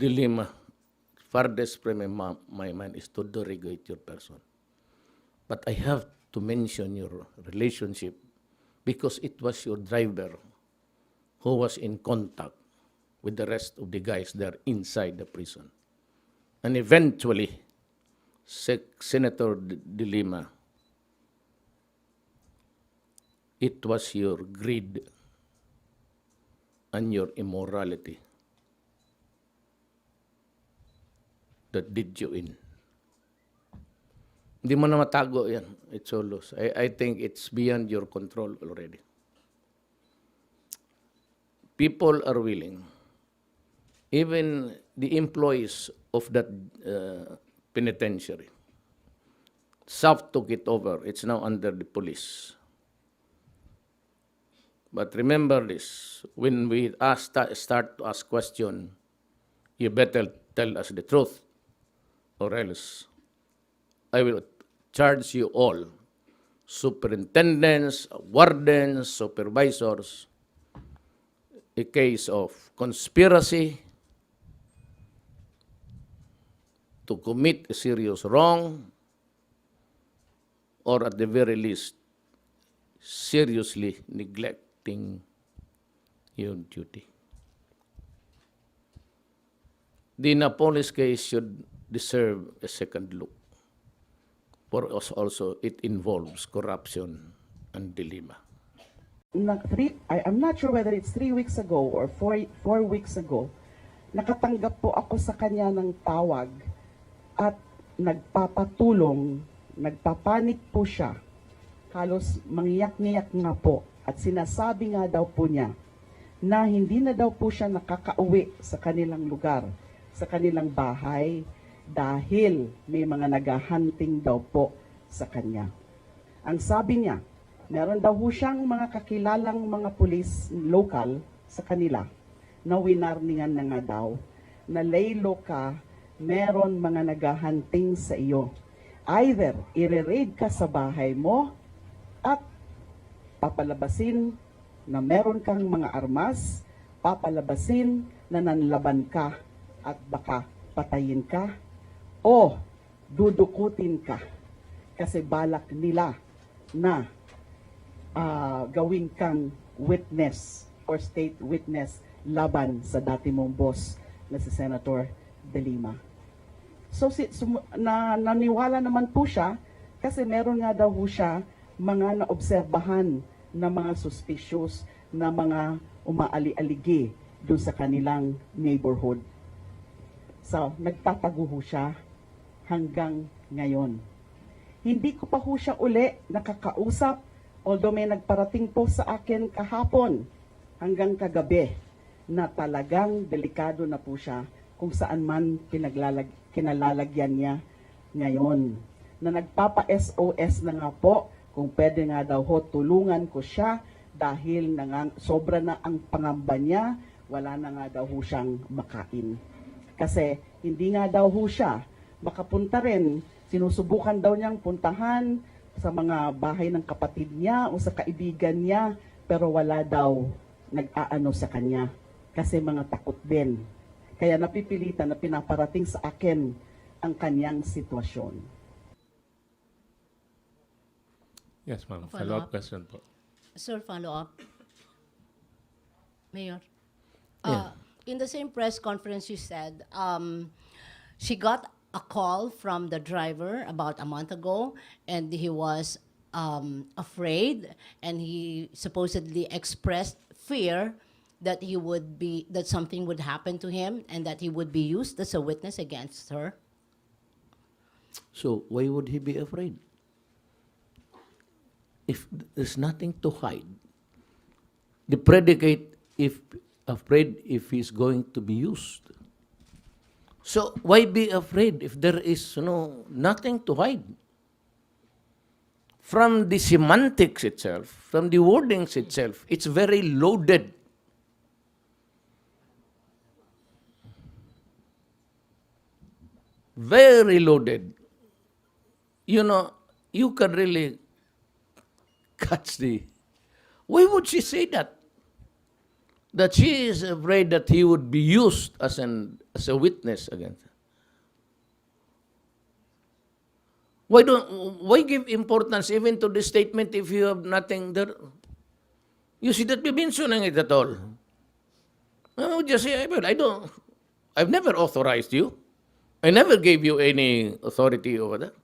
dilemma farthest from my mind is to derogate your person. But I have to mention your relationship because it was your driver who was in contact with the rest of the guys there inside the prison. And eventually, Senator De Lima, it was your greed and your immorality that did you in. Hindi mo na matago yan. It's all loose. I think it's beyond your control already. People are willing. Even the employees of that penitentiary, SAF took it over. It's now under the police. But remember this, when we start to ask questions, you better tell us the truth, or else I will charge you all, superintendents, wardens, supervisors, a case of conspiracy to commit a serious wrong, or at the very least, seriously neglecting your duty. The Napoles case should deserve a second look. For us also, it involves corruption and dilemma. I'm not sure whether it's 3 weeks ago or 4 weeks ago, nakatanggap po ako sa kanya ng tawag at nagpapatulong, nagpapanik po siya. Halos mangiyak-ngiyak nga po at sinasabi nga daw po niya na hindi na daw po siya nakakauwi sa kanilang lugar, sa kanilang bahay dahil may mga naghahunting daw po sa kanya. Ang sabi niya, meron daw ho siyang mga kakilalang mga pulis local sa kanila na winarningan na nga daw na laylo ka, meron mga naghahunting sa iyo. Either i-raid ka sa bahay mo at papalabasin na meron kang mga armas, papalabasin na nanlaban ka at baka patayin ka, o dudukutin ka kasi balak nila na gawin kang witness or state witness laban sa dati mong boss na si Senator De Lima. So naniwala naman po siya kasi meron nga daw po siya mga naobserbahan na mga suspicious na mga umaali-aligi doon sa kanilang neighborhood. So, nagtatago ho siya hanggang ngayon. Hindi ko pa ho siya uli nakakausap, although may nagparating po sa akin kahapon hanggang kagabi na talagang delikado na po siya kung saan man kinalalagyan niya ngayon. Na nagpapa-SOS na nga po kung pwede nga daw ho tulungan ko siya dahil sobra na ang pangamba niya, wala na nga daw ho siyang makain. Kasi hindi nga daw ho siya makapunta rin, sinusubukan daw niyang puntahan sa mga bahay ng kapatid niya o sa kaibigan niya, pero wala daw nag-aano sa kanya kasi mga takot din. Kaya napipilitan na pinaparating sa akin ang kanyang sitwasyon. Yes, ma'am. Follow-up question po. Sir, follow-up. Mayor. Yeah. In the same press conference, you said she got a call from the driver about a month ago, and he was afraid, and he supposedly expressed fear that that something would happen to him, and that he would be used as a witness against her. So why would he be afraid? If there's nothing to hide, the predicate if afraid if he's going to be used. So why be afraid if there is nothing to hide? From the semantics itself, from the wordings itself, it's very loaded. Very loaded. You can really catch the... Why would she say that? that she is afraid that he would be used as a witness against her. Why give importance even to this statement if you have nothing there? You should not be mentioning it at all. No, just say, well, I've never authorized you. I never gave you any authority over that.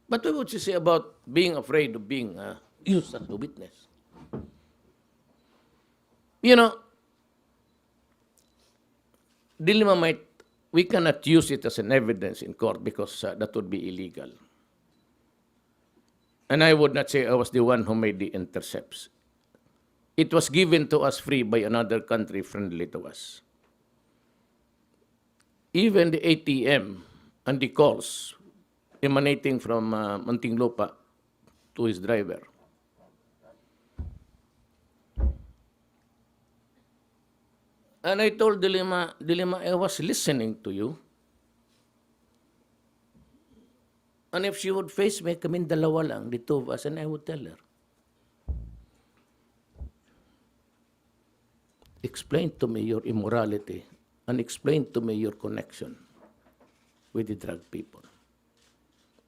But what would you say about being afraid of being used as a witness? You know, Dilma we cannot use it as an evidence in court because that would be illegal. And I would not say I was the one who made the intercepts. It was given to us free by another country friendly to us. Even the ATM and the calls emanating from Muntinlupa to his driver. And I told Dilima, I was listening to you. And if she would face me, kaming dalawa lang, the two of us, and I would tell her. Explain to me your immorality and explain to me your connection with the drug people.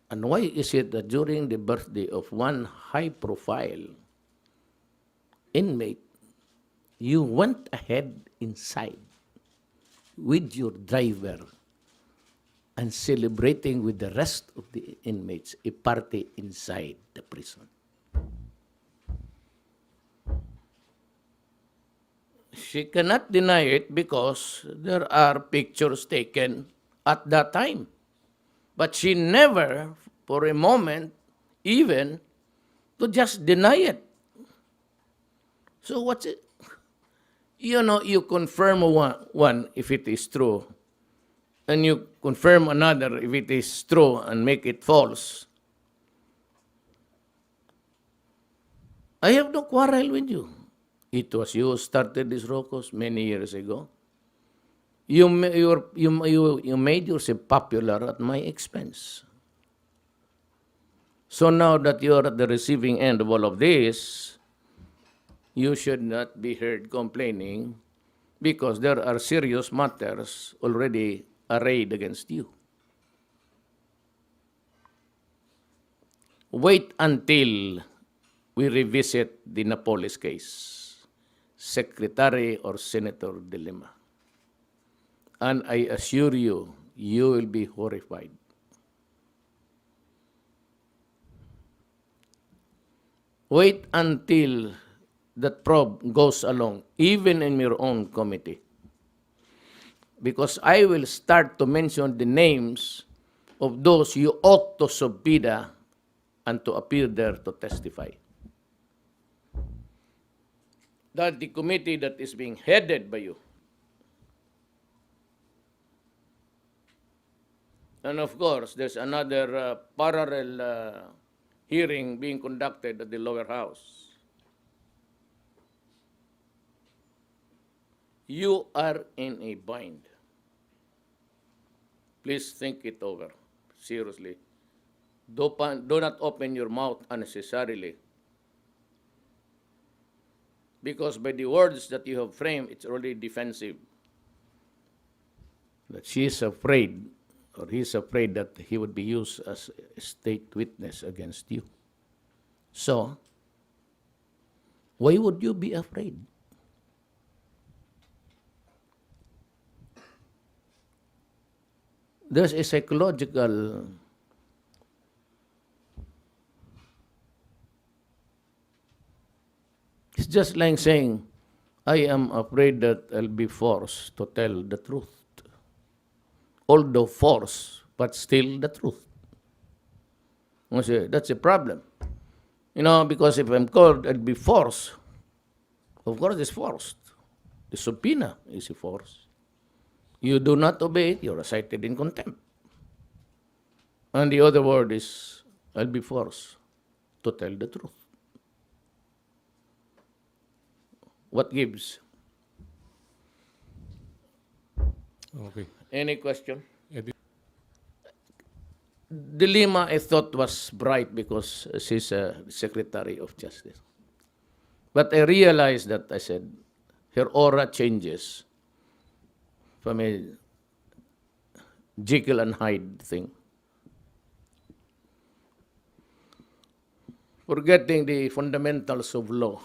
And why is it that during the birthday of one high-profile inmate, you went ahead inside with your driver and celebrating with the rest of the inmates a party inside the prison? She cannot deny it because there are pictures taken at that time. But she never, for a moment, even to just deny it. So what's it? You know, you confirm one if it is true, and you confirm another if it is true and make it false. I have no quarrel with you. It was you who started this ruckus many years ago. You made yourself popular at my expense. So now that you are at the receiving end of all of this, you should not be heard complaining because there are serious matters already arrayed against you. Wait until we revisit the Napoles case, Secretary or Senator De Lima. And I assure you, you will be horrified. Wait until that probe goes along, even in your own committee. Because I will start to mention the names of those you ought to subpoena and to appear there to testify. That the committee that is being headed by you. And of course, there's another parallel hearing being conducted at the lower house. You are in a bind. Please think it over, seriously. Do not open your mouth unnecessarily. Because by the words that you have framed, it's already defensive. That she is afraid, or he is afraid that he would be used as a state witness against you. So, why would you be afraid? There's a psychological it's just like saying, I am afraid that I'll be forced to tell the truth. Although forced, but still the truth. That's a problem. You know, because if I'm called, I'll be forced. Of course, it's forced. The subpoena is a force. You do not obey it, you're cited in contempt. And the other word is, I'll be forced to tell the truth. What gives? Okay. Any question? Edi- De Lima, I thought, was bright because she's a Secretary of Justice. But I realized that I said, her aura changes from a Jekyll and Hyde thing. Forgetting the fundamentals of law.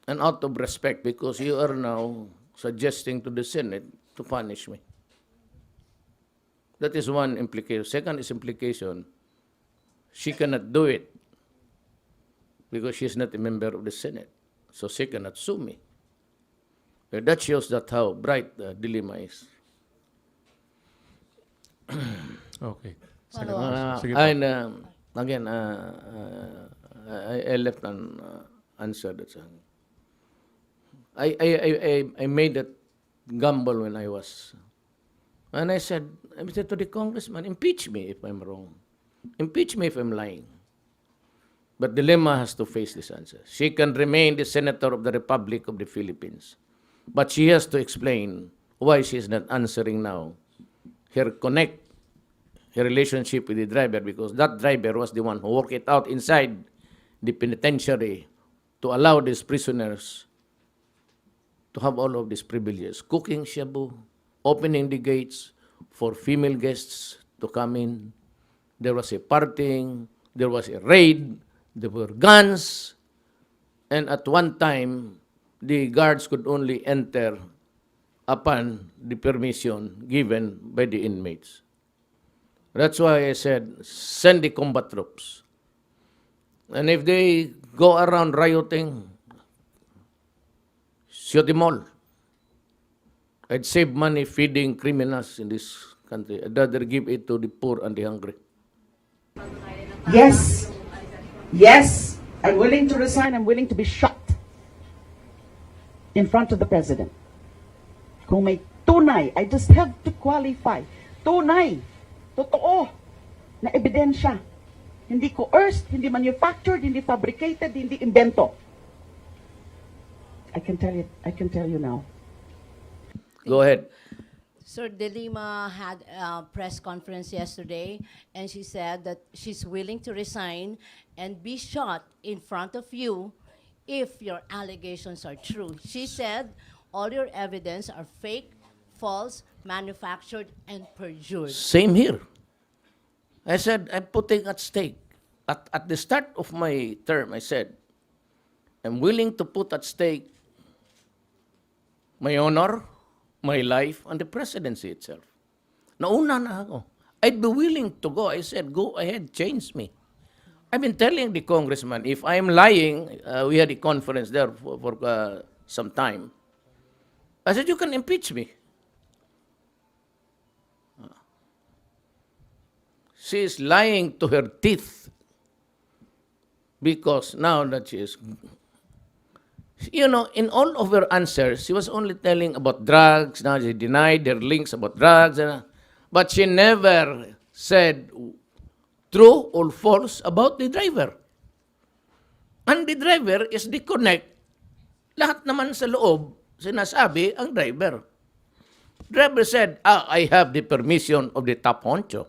And out of respect, because you are now suggesting to the Senate to punish me. That is one implication. Second is implication, she cannot do it because she is not a member of the Senate. So she cannot sue me. That shows that how bright the dilemma is. Okay. Sige po. and again, I left unanswered. I made that gamble when I was, and I said to the congressman, impeach me if I'm wrong, impeach me if I'm lying. But Dilemma has to face this answer. She can remain the senator of the Republic of the Philippines, but she has to explain why she is not answering now. Her relationship with the driver, because that driver was the one who worked it out inside the penitentiary to allow these prisoners to have all of these privileges. Cooking shabu, opening the gates for female guests to come in. There was a partying, there was a raid, there were guns, and at one time, the guards could only enter upon the permission given by the inmates. That's why I said, send the combat troops. And if they go around rioting, shoot them all. I'd save money feeding criminals in this country. I'd rather give it to the poor and the hungry. Yes. Yes. I'm willing to resign. I'm willing to be shot in front of the president. Kung may tunay, I just have to qualify. Tunay. Totoo. Na ebidensya. Hindi coerced, hindi manufactured, hindi fabricated, hindi invento. I can tell you now. Go ahead. Sir, De Lima had a press conference yesterday, and she said that she's willing to resign and be shot in front of you if your allegations are true. She said all your evidence are fake, false, manufactured, and perjured. Same here. I said, I'm putting at stake. At the start of my term, I said, I'm willing to put at stake my honor, my life, and the presidency itself. Nauna na ako. I'd be willing to go. I said, go ahead, change me. I've been telling the congressman, if I'm lying, we had a conference there for some time. I said, you can impeach me. She is lying to her teeth because now that she is, you know, in all of her answers, she was only telling about drugs. Now she denied their links about drugs. But she never said true or false about the driver. And the driver is the connect. Lahat naman sa loob, sinasabi ang driver. Driver said, I have the permission of the top honcho.